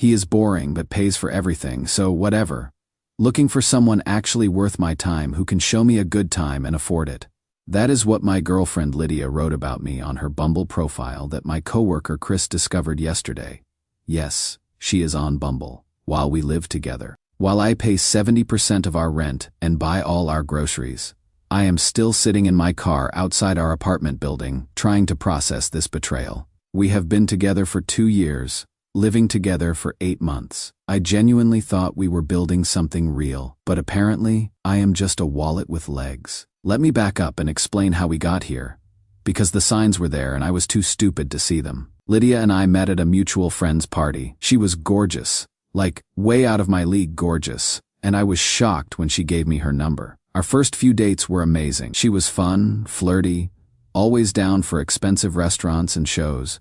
He is boring but pays for everything, so whatever. Looking for someone actually worth my time who can show me a good time and afford it. That is what my girlfriend Lydia wrote about me on her Bumble profile that my coworker Chris discovered yesterday. Yes, she is on Bumble, while we live together. While I pay 70% of our rent and buy all our groceries, I am still sitting in my car outside our apartment building, trying to process this betrayal. We have been together for 2 years, living together for 8 months. I genuinely thought we were building something real, but apparently, I am just a wallet with legs. Let me back up and explain how we got here, because the signs were there and I was too stupid to see them. Lydia and I met at a mutual friend's party. She was gorgeous, like way out of my league gorgeous, and I was shocked when she gave me her number. Our first few dates were amazing. She was fun, flirty, always down for expensive restaurants and shows.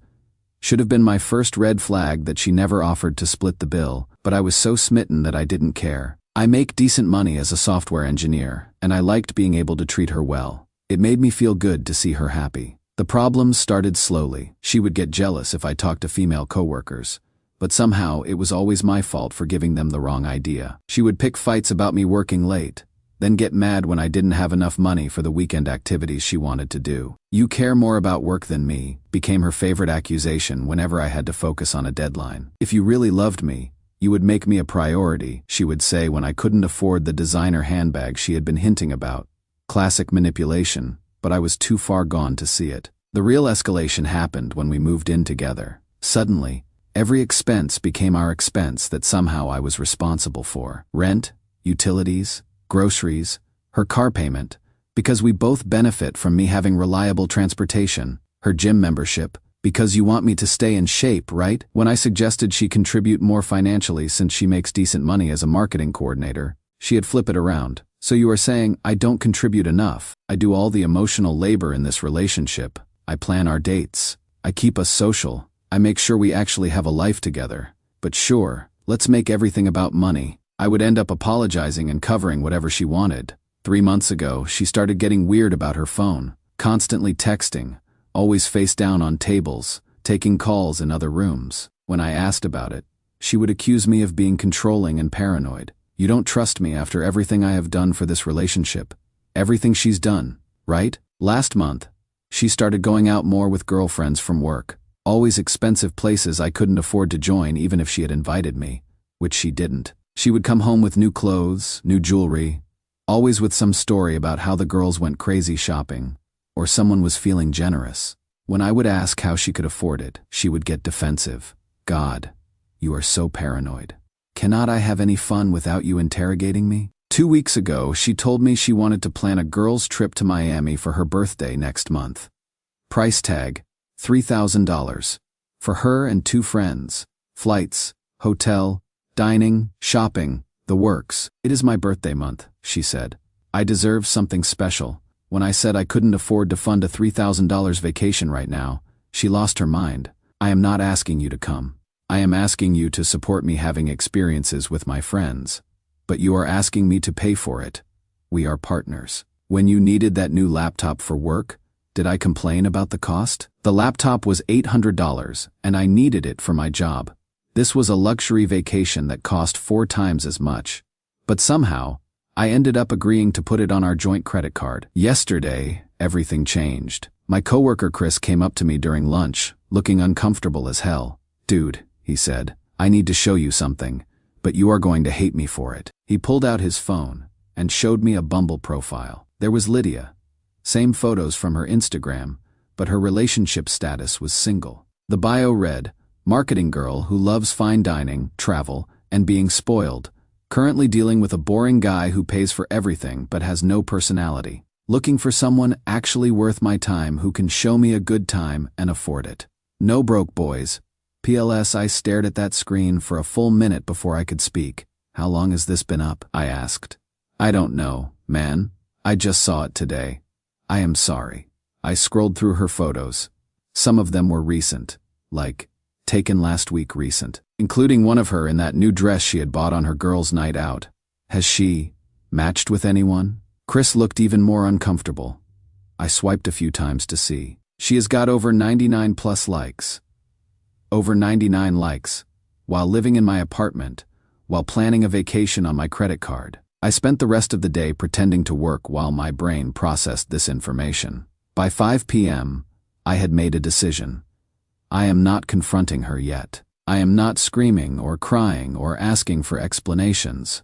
Should have been my first red flag that she never offered to split the bill, but I was so smitten that I didn't care. I make decent money as a software engineer, and I liked being able to treat her well. It made me feel good to see her happy. The problems started slowly. She would get jealous if I talked to female coworkers, but somehow it was always my fault for giving them the wrong idea. She would pick fights about me working late, then get mad when I didn't have enough money for the weekend activities she wanted to do. "You care more about work than me," became her favorite accusation whenever I had to focus on a deadline. "If you really loved me, you would make me a priority," she would say when I couldn't afford the designer handbag she had been hinting about. Classic manipulation, but I was too far gone to see it. The real escalation happened when we moved in together. Suddenly, every expense became our expense that somehow I was responsible for. Rent, utilities, groceries, her car payment, because we both benefit from me having reliable transportation, her gym membership, because you want me to stay in shape, right? When I suggested she contribute more financially since she makes decent money as a marketing coordinator, she'd flip it around. "So you are saying I don't contribute enough? I do all the emotional labor in this relationship. I plan our dates. I keep us social. I make sure we actually have a life together. But sure, let's make everything about money." I would end up apologizing and covering whatever she wanted. 3 months ago, she started getting weird about her phone, constantly texting, always face down on tables, taking calls in other rooms. When I asked about it, she would accuse me of being controlling and paranoid. "You don't trust me after everything I have done for this relationship. Everything she's done, right?" Last month, she started going out more with girlfriends from work, always expensive places I couldn't afford to join even if she had invited me, which she didn't. She would come home with new clothes, new jewelry, always with some story about how the girls went crazy shopping, or someone was feeling generous. When I would ask how she could afford it, she would get defensive. "God, you are so paranoid. Cannot I have any fun without you interrogating me?" 2 weeks ago, she told me she wanted to plan a girls' trip to Miami for her birthday next month. Price tag, $3,000. For her and 2 friends. Flights, hotel, dining, shopping, the works. "It is my birthday month," she said. "I deserve something special." When I said I couldn't afford to fund a $3,000 vacation right now, she lost her mind. "I am not asking you to come. I am asking you to support me having experiences with my friends. But you are asking me to pay for it. We are partners. When you needed that new laptop for work, did I complain about the cost? The laptop was $800, and I needed it for my job. This was a luxury vacation that cost 4 times as much. But somehow, I ended up agreeing to put it on our joint credit card. Yesterday, everything changed. My coworker Chris came up to me during lunch, looking uncomfortable as hell. "Dude," he said, "I need to show you something, but you are going to hate me for it." He pulled out his phone and showed me a Bumble profile. There was Lydia. Same photos from her Instagram, but her relationship status was single. The bio read, "Marketing girl who loves fine dining, travel, and being spoiled. Currently dealing with a boring guy who pays for everything but has no personality. Looking for someone actually worth my time who can show me a good time and afford it. No broke boys." PLS. I stared at that screen for a full minute before I could speak. "How long has this been up?" I asked. "I don't know, man. I just saw it today. I am sorry." I scrolled through her photos. Some of them were recent, like taken last week recent, including one of her in that new dress she had bought on her girls' night out. Has she matched with anyone? Chris looked even more uncomfortable. I swiped a few times to see. She has got over 99 plus likes. Over 99 likes. while living in my apartment, while planning a vacation on my credit card. I spent the rest of the day pretending to work while my brain processed this information. By 5 p.m., I had made a decision. I am not confronting her yet. I am not screaming or crying or asking for explanations.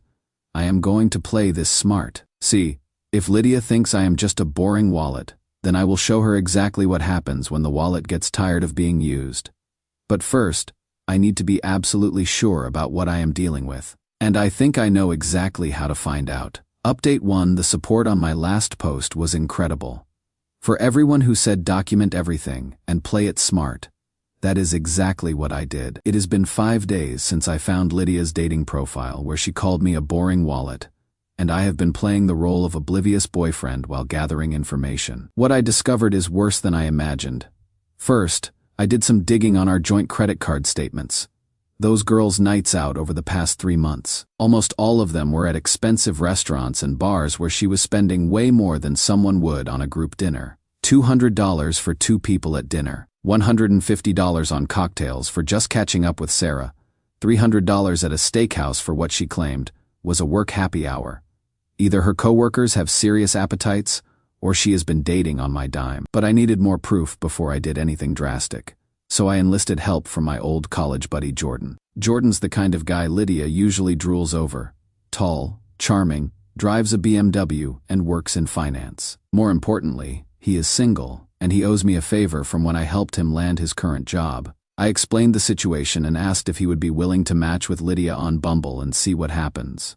I am going to play this smart. See, if Lydia thinks I am just a boring wallet, then I will show her exactly what happens when the wallet gets tired of being used. But first, I need to be absolutely sure about what I am dealing with. And I think I know exactly how to find out. Update 1: The support on my last post was incredible. For everyone who said document everything and play it smart, that is exactly what I did. It has been 5 days since I found Lydia's dating profile where she called me a boring wallet, and I have been playing the role of oblivious boyfriend while gathering information. What I discovered is worse than I imagined. First, I did some digging on our joint credit card statements. Those girls' nights out over the past 3 months. Almost all of them were at expensive restaurants and bars where she was spending way more than someone would on a group dinner. $200 for 2 people at dinner. $150 on cocktails for just catching up with Sarah. $300 at a steakhouse for what she claimed was a work happy hour. Either her coworkers have serious appetites, or she has been dating on my dime. But I needed more proof before I did anything drastic. So I enlisted help from my old college buddy Jordan. Jordan's the kind of guy Lydia usually drools over. Tall, charming, drives a BMW, and works in finance. More importantly, he is single, and he owes me a favor from when I helped him land his current job. I explained the situation and asked if he would be willing to match with Lydia on Bumble and see what happens.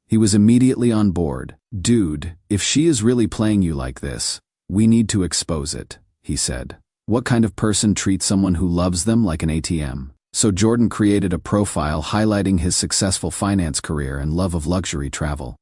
He was immediately on board. "Dude, if she is really playing you like this, we need to expose it," he said. "What kind of person treats someone who loves them like an ATM?" So Jordan created a profile highlighting his successful finance career and love of luxury travel.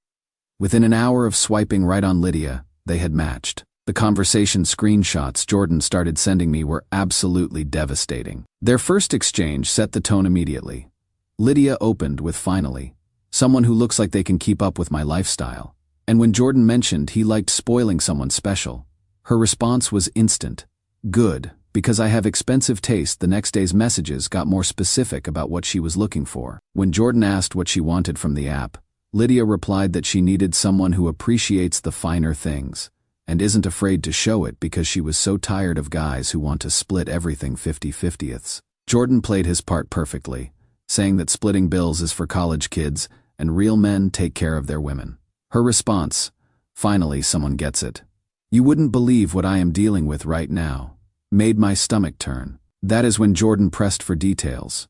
Within an hour of swiping right on Lydia, they had matched. The conversation screenshots Jordan started sending me were absolutely devastating. Their first exchange set the tone immediately. Lydia opened with "finally," someone who looks like they can keep up with my lifestyle. And when Jordan mentioned he liked spoiling someone special, her response was instant. "Good, because I have expensive taste." The next day's messages got more specific about what she was looking for. When Jordan asked what she wanted from the app, Lydia replied that she needed someone who appreciates the finer things and isn't afraid to show it because she was so tired of guys who want to split everything 50-50ths. Jordan played his part perfectly, saying that splitting bills is for college kids and real men take care of their women. Her response: "Finally someone gets it. You wouldn't believe what I am dealing with right now," made my stomach turn. That is when Jordan pressed for details,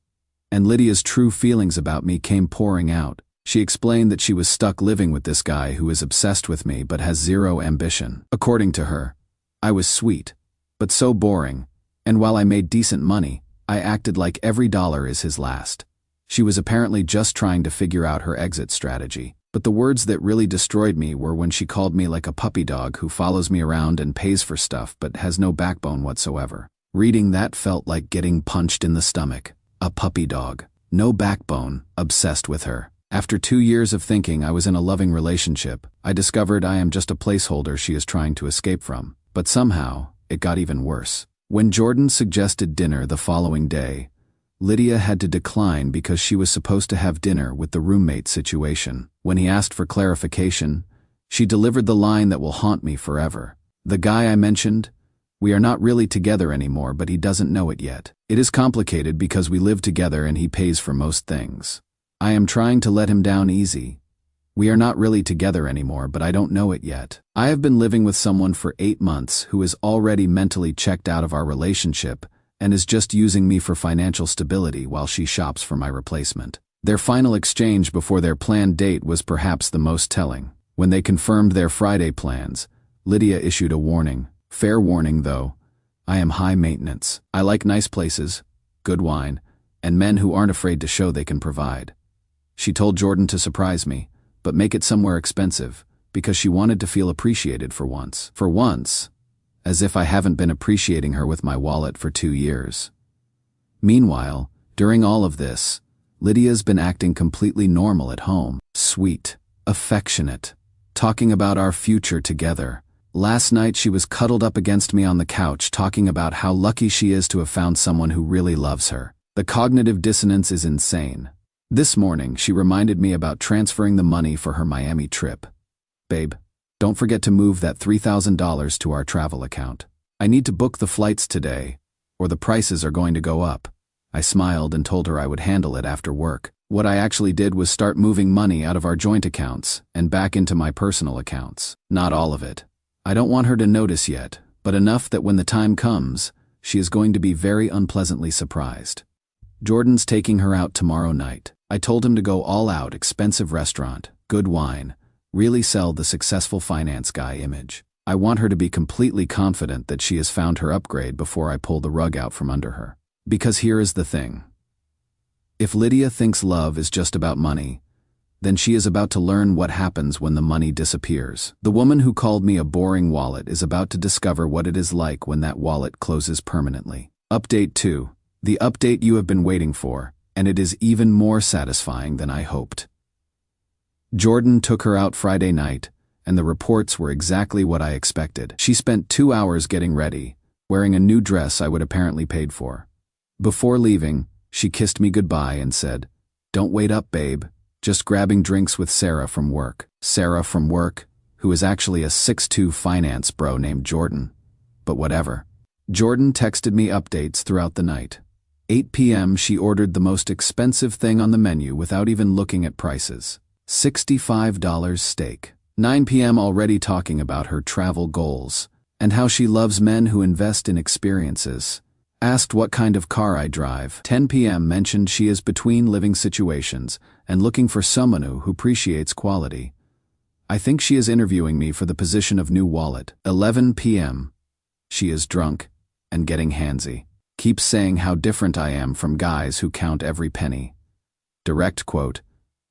and Lydia's true feelings about me came pouring out. She explained that she was stuck living with this guy who is obsessed with me but has zero ambition. According to her, I was sweet, but so boring, and while I made decent money, I acted like every dollar is his last. She was apparently just trying to figure out her exit strategy. But the words that really destroyed me were when she called me like a puppy dog who follows me around and pays for stuff but has no backbone whatsoever. Reading that felt like getting punched in the stomach. A puppy dog. No backbone. Obsessed with her. After 2 years of thinking I was in a loving relationship, I discovered I am just a placeholder she is trying to escape from. But somehow, it got even worse. When Jordan suggested dinner the following day, Lydia had to decline because she was supposed to have dinner with the roommate situation. When he asked for clarification, she delivered the line that will haunt me forever. "The guy I mentioned, we are not really together anymore, but he doesn't know it yet. It is complicated because we live together and he pays for most things. I am trying to let him down easy. We are not really together anymore, but I don't know it yet. I have been living with someone for 8 months who is already mentally checked out of our relationship and is just using me for financial stability while she shops for my replacement." Their final exchange before their planned date was perhaps the most telling. When they confirmed their Friday plans, Lydia issued a warning. "Fair warning, though. I am high maintenance. I like nice places, good wine, and men who aren't afraid to show they can provide." She told Jordan to surprise me, but make it somewhere expensive, because she wanted to feel appreciated for once. For once. As if I haven't been appreciating her with my wallet for 2 years. Meanwhile, during all of this, Lydia's been acting completely normal at home. Sweet, affectionate, talking about our future together. Last night she was cuddled up against me on the couch talking about how lucky she is to have found someone who really loves her. The cognitive dissonance is insane. This morning, she reminded me about transferring the money for her Miami trip. Babe, don't forget to move that $3,000 to our travel account. I need to book the flights today, or the prices are going to go up. I smiled and told her I would handle it after work. What I actually did was start moving money out of our joint accounts and back into my personal accounts. Not all of it. I don't want her to notice yet, but enough that when the time comes, she is going to be very unpleasantly surprised. Jordan's taking her out tomorrow night. I told him to go all out, expensive restaurant, good wine, really sell the successful finance guy image. I want her to be completely confident that she has found her upgrade before I pull the rug out from under her. Because here is the thing. If Lydia thinks love is just about money, then she is about to learn what happens when the money disappears. The woman who called me a boring wallet is about to discover what it is like when that wallet closes permanently. Update 2. The update you have been waiting for, and it is even more satisfying than I hoped. Jordan took her out Friday night, and the reports were exactly what I expected. She spent 2 hours getting ready, wearing a new dress I would apparently paid for. Before leaving, she kissed me goodbye and said, "Don't wait up, babe. Just grabbing drinks with Sarah from work." Sarah from work, who is actually a 6'2" finance bro named Jordan. But whatever. Jordan texted me updates throughout the night. 8 p.m. she ordered the most expensive thing on the menu without even looking at prices. $65 steak. 9 p.m. already talking about her travel goals and how she loves men who invest in experiences. Asked what kind of car I drive. 10 p.m. mentioned she is between living situations and looking for someone who appreciates quality. I think she is interviewing me for the position of new wallet. 11 p.m. She is drunk and getting handsy. Keeps saying how different I am from guys who count every penny. Direct quote,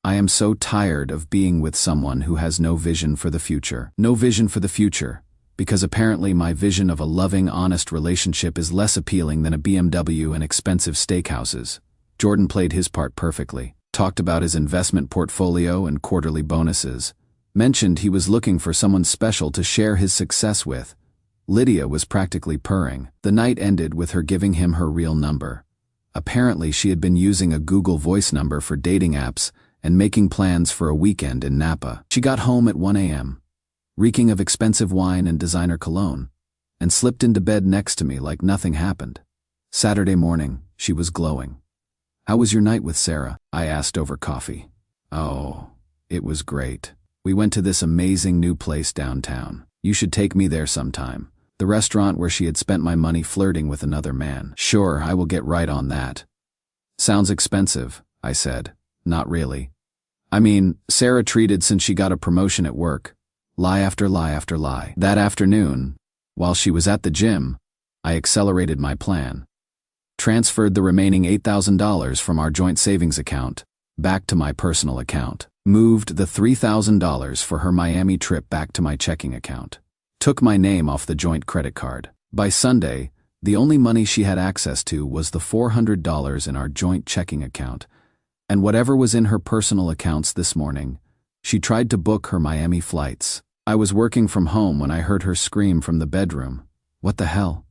"I am so tired of being with someone who has no vision for the future." No vision for the future. Because apparently my vision of a loving, honest relationship is less appealing than a BMW and expensive steakhouses. Jordan played his part perfectly. Talked about his investment portfolio and quarterly bonuses. Mentioned he was looking for someone special to share his success with. Lydia was practically purring. The night ended with her giving him her real number. Apparently she had been using a Google Voice number for dating apps and making plans for a weekend in Napa. She got home at 1 a.m. reeking of expensive wine and designer cologne, and slipped into bed next to me like nothing happened. Saturday morning, she was glowing. "How was your night with Sarah?" I asked over coffee. "Oh, it was great. We went to this amazing new place downtown. You should take me there sometime. The restaurant where she had spent my money flirting with another man." "Sure, I will get right on that." "Sounds expensive," I said. "Not really. I mean, Sarah treated since she got a promotion at work. Lie after lie after lie." That afternoon, while she was at the gym, I accelerated my plan. Transferred the remaining $8,000 from our joint savings account back to my personal account. Moved the $3,000 for her Miami trip back to my checking account. Took my name off the joint credit card. By Sunday, the only money she had access to was the $400 in our joint checking account, and whatever was in her personal accounts this morning. She tried to book her Miami flights. I was working from home when I heard her scream from the bedroom. "What the hell?"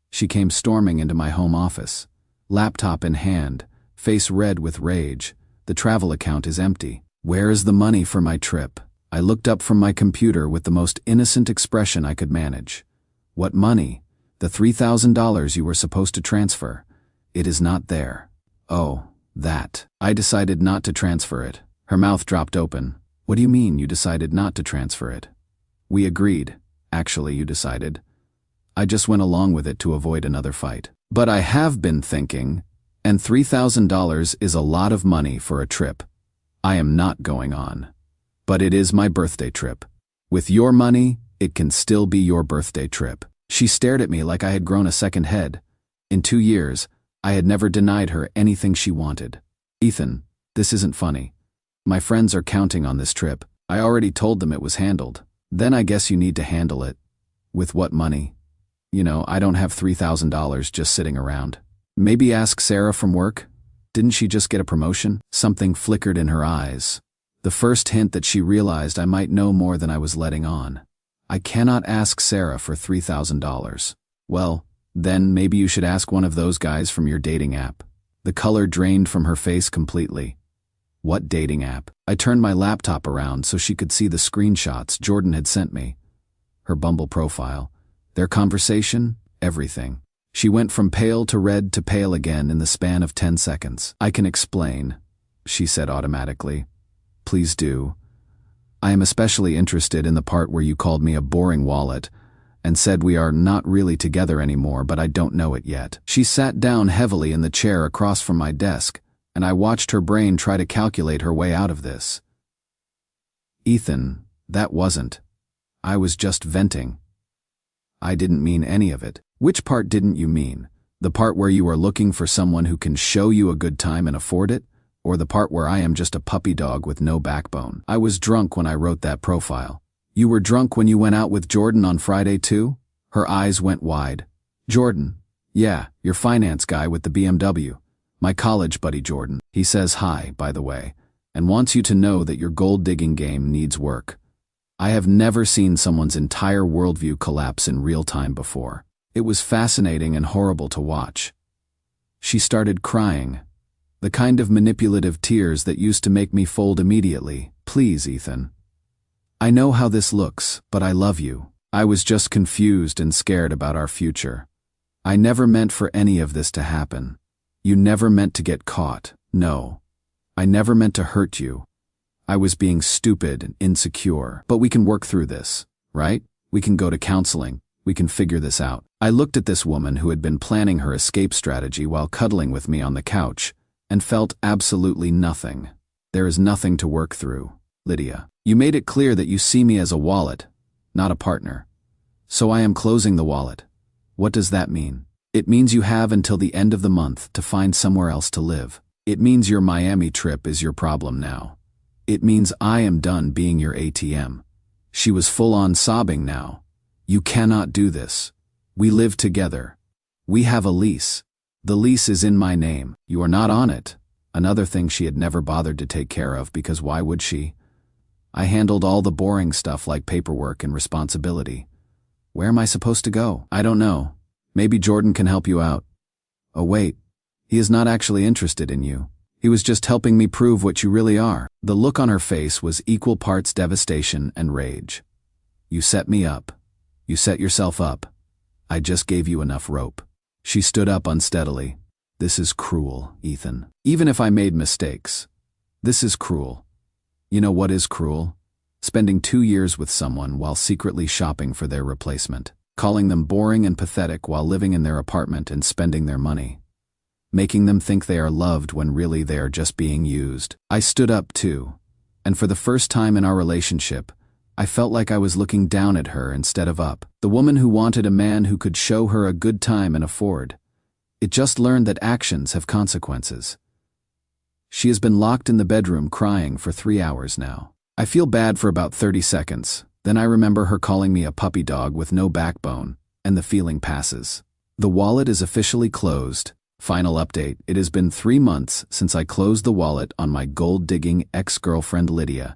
She came storming into my home office. Laptop in hand, face red with rage. "The travel account is empty. Where is the money for my trip?" I looked up from my computer with the most innocent expression I could manage. "What money?" "The $3,000 you were supposed to transfer. It is not there." "Oh, that." I decided not to transfer it. Her mouth dropped open. "What do you mean you decided not to transfer it?" "We agreed. Actually, you decided. I just went along with it to avoid another fight. But I have been thinking, and $3,000 is a lot of money for a trip. I am not going on. But it is my birthday trip. With your money, it can still be your birthday trip." She stared at me like I had grown a second head. In 2 years, I had never denied her anything she wanted. "Ethan, this isn't funny. My friends are counting on this trip. I already told them it was handled." "Then I guess you need to handle it." "With what money? You know, I don't have $3,000 just sitting around." "Maybe ask Sarah from work. Didn't she just get a promotion?" Something flickered in her eyes. The first hint that she realized I might know more than I was letting on. "I cannot ask Sarah for $3,000. "Well, then maybe you should ask one of those guys from your dating app." The color drained from her face completely. What dating app? I turned my laptop around so she could see the screenshots Jordan had sent me. Her Bumble profile, their conversation, everything. She went from pale to red to pale again in the span of 10 seconds. I can explain, she said automatically. Please do. I am especially interested in the part where you called me a boring wallet and said we are not really together anymore, but I don't know it yet. She sat down heavily in the chair across from my desk, and I watched her brain try to calculate her way out of this. Ethan, that wasn't. I was just venting. I didn't mean any of it. Which part didn't you mean? The part where you are looking for someone who can show you a good time and afford it? Or the part where I am just a puppy dog with no backbone? I was drunk when I wrote that profile. You were drunk when you went out with Jordan on Friday too? Her eyes went wide. Jordan. Yeah, your finance guy with the BMW. My college buddy Jordan. He says hi, by the way, and wants you to know that your gold-digging game needs work. I have never seen someone's entire worldview collapse in real time before. It was fascinating and horrible to watch. She started crying. The kind of manipulative tears that used to make me fold immediately. Please, Ethan. I know how this looks, but I love you. I was just confused and scared about our future. I never meant for any of this to happen. You never meant to get caught. No. I never meant to hurt you. I was being stupid and insecure. But we can work through this, right? We can go to counseling. We can figure this out. I looked at this woman who had been planning her escape strategy while cuddling with me on the couch and felt absolutely nothing. There is nothing to work through, Lydia. You made it clear that you see me as a wallet, not a partner. So I am closing the wallet. What does that mean? It means you have until the end of the month to find somewhere else to live. It means your Miami trip is your problem now. It means I am done being your ATM. She was full-on sobbing now. You cannot do this. We live together. We have a lease. The lease is in my name. You are not on it. Another thing she had never bothered to take care of, because why would she? I handled all the boring stuff like paperwork and responsibility. Where am I supposed to go? I don't know. Maybe Jordan can help you out. Oh wait, he is not actually interested in you. He was just helping me prove what you really are. The look on her face was equal parts devastation and rage. You set me up. You set yourself up. I just gave you enough rope. She stood up unsteadily. This is cruel, Ethan. Even if I made mistakes, this is cruel. You know what is cruel? Spending 2 years with someone while secretly shopping for their replacement. Calling them boring and pathetic while living in their apartment and spending their money. Making them think they are loved when really they are just being used. I stood up too, and for the first time in our relationship, I felt like I was looking down at her instead of up. The woman who wanted a man who could show her a good time and afford. It just learned that actions have consequences. She has been locked in the bedroom crying for 3 hours now. I feel bad for about 30 seconds. Then I remember her calling me a puppy dog with no backbone, and the feeling passes. The wallet is officially closed. Final update, it has been 3 months since I closed the wallet on my gold-digging ex-girlfriend Lydia,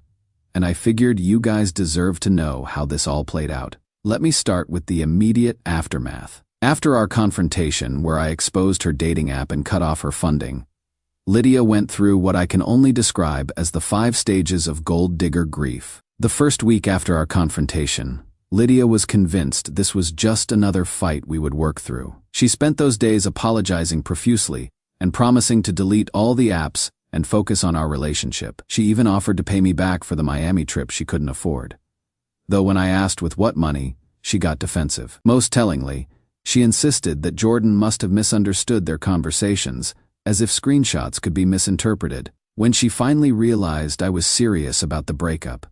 and I figured you guys deserve to know how this all played out. Let me start with the immediate aftermath. After our confrontation where I exposed her dating app and cut off her funding, Lydia went through what I can only describe as the 5 stages of gold-digger grief. The first week after our confrontation, Lydia was convinced this was just another fight we would work through. She spent those days apologizing profusely and promising to delete all the apps and focus on our relationship. She even offered to pay me back for the Miami trip she couldn't afford. Though when I asked with what money, she got defensive. Most tellingly, she insisted that Jordan must have misunderstood their conversations, as if screenshots could be misinterpreted. When she finally realized I was serious about the breakup,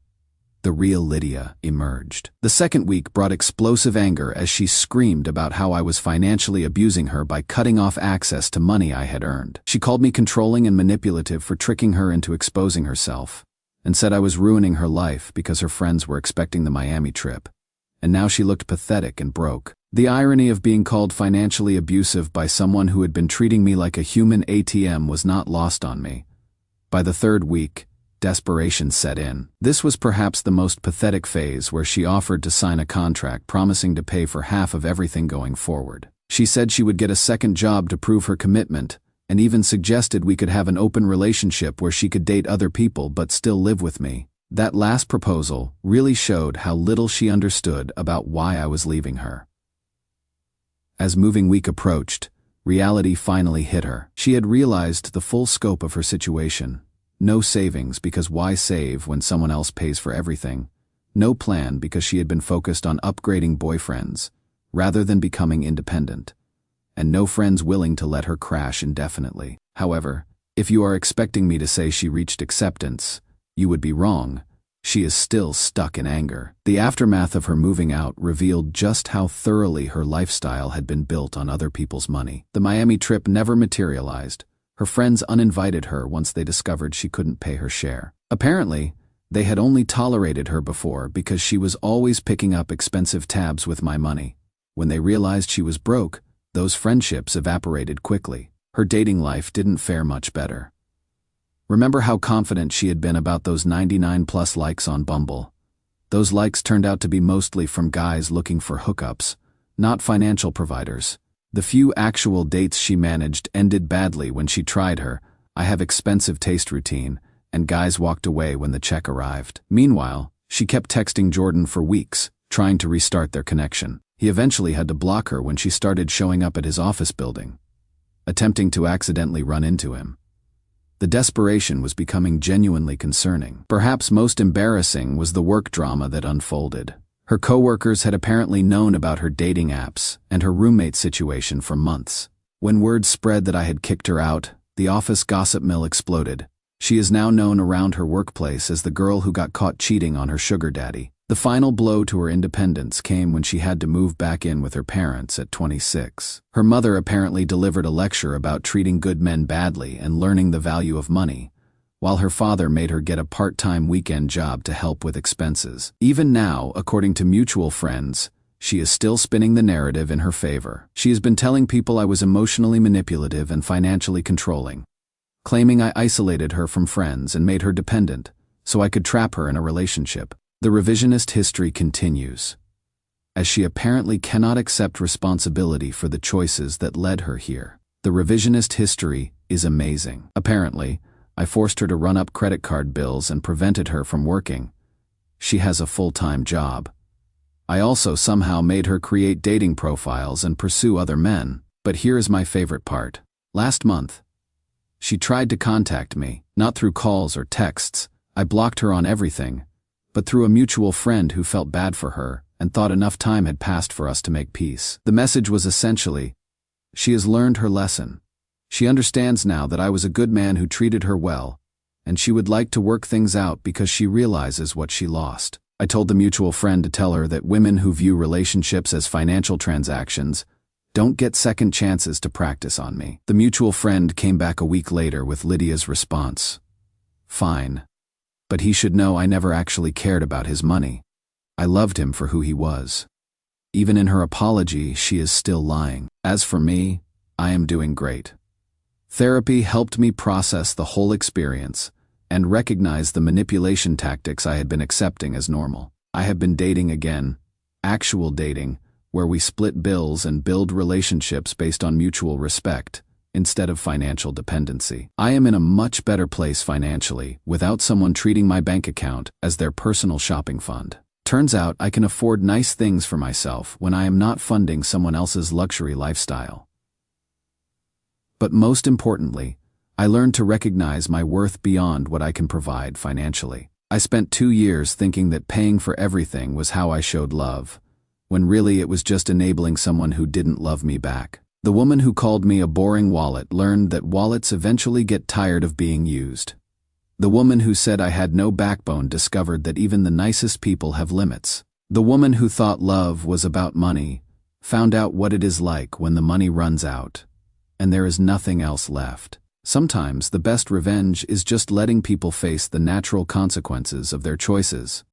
the real Lydia emerged. The second week brought explosive anger as she screamed about how I was financially abusing her by cutting off access to money I had earned. She called me controlling and manipulative for tricking her into exposing herself, and said I was ruining her life because her friends were expecting the Miami trip. And now she looked pathetic and broke. The irony of being called financially abusive by someone who had been treating me like a human ATM was not lost on me. By the third week, desperation set in. This was perhaps the most pathetic phase, where she offered to sign a contract promising to pay for half of everything going forward. She said she would get a second job to prove her commitment and even suggested we could have an open relationship where she could date other people but still live with me. That last proposal really showed how little she understood about why I was leaving her. As moving week approached, reality finally hit her. She had realized the full scope of her situation. No savings, because why save when someone else pays for everything? No plan, because she had been focused on upgrading boyfriends rather than becoming independent. And no friends willing to let her crash indefinitely. However, if you are expecting me to say she reached acceptance, you would be wrong. She is still stuck in anger. The aftermath of her moving out revealed just how thoroughly her lifestyle had been built on other people's money. The Miami trip never materialized. Her friends uninvited her once they discovered she couldn't pay her share. Apparently, they had only tolerated her before because she was always picking up expensive tabs with my money. When they realized she was broke, those friendships evaporated quickly. Her dating life didn't fare much better. Remember how confident she had been about those 99+ likes on Bumble? Those likes turned out to be mostly from guys looking for hookups, not financial providers. The few actual dates she managed ended badly when she tried her "I have expensive taste" routine, and guys walked away when the check arrived. Meanwhile, she kept texting Jordan for weeks, trying to restart their connection. He eventually had to block her when she started showing up at his office building, attempting to accidentally run into him. The desperation was becoming genuinely concerning. Perhaps most embarrassing was the work drama that unfolded. Her coworkers had apparently known about her dating apps and her roommate situation for months. When word spread that I had kicked her out, the office gossip mill exploded. She is now known around her workplace as the girl who got caught cheating on her sugar daddy. The final blow to her independence came when she had to move back in with her parents at 26. Her mother apparently delivered a lecture about treating good men badly and learning the value of money, while her father made her get a part-time weekend job to help with expenses. Even now, according to mutual friends, she is still spinning the narrative in her favor. She has been telling people I was emotionally manipulative and financially controlling, claiming I isolated her from friends and made her dependent, so I could trap her in a relationship. The revisionist history continues, as she apparently cannot accept responsibility for the choices that led her here. The revisionist history is amazing. Apparently, I forced her to run up credit card bills and prevented her from working. She has a full-time job. I also somehow made her create dating profiles and pursue other men. But here is my favorite part. Last month, she tried to contact me, not through calls or texts. I blocked her on everything, but through a mutual friend who felt bad for her and thought enough time had passed for us to make peace. The message was essentially, she has learned her lesson. She understands now that I was a good man who treated her well, and she would like to work things out because she realizes what she lost. I told the mutual friend to tell her that women who view relationships as financial transactions don't get second chances to practice on me. The mutual friend came back a week later with Lydia's response. Fine. But he should know I never actually cared about his money. I loved him for who he was. Even in her apology, she is still lying. As for me, I am doing great. Therapy helped me process the whole experience and recognize the manipulation tactics I had been accepting as normal. I have been dating again, actual dating, where we split bills and build relationships based on mutual respect, instead of financial dependency. I am in a much better place financially without someone treating my bank account as their personal shopping fund. Turns out I can afford nice things for myself when I am not funding someone else's luxury lifestyle. But most importantly, I learned to recognize my worth beyond what I can provide financially. I spent 2 years thinking that paying for everything was how I showed love, when really it was just enabling someone who didn't love me back. The woman who called me a boring wallet learned that wallets eventually get tired of being used. The woman who said I had no backbone discovered that even the nicest people have limits. The woman who thought love was about money found out what it is like when the money runs out, and there is nothing else left. Sometimes the best revenge is just letting people face the natural consequences of their choices.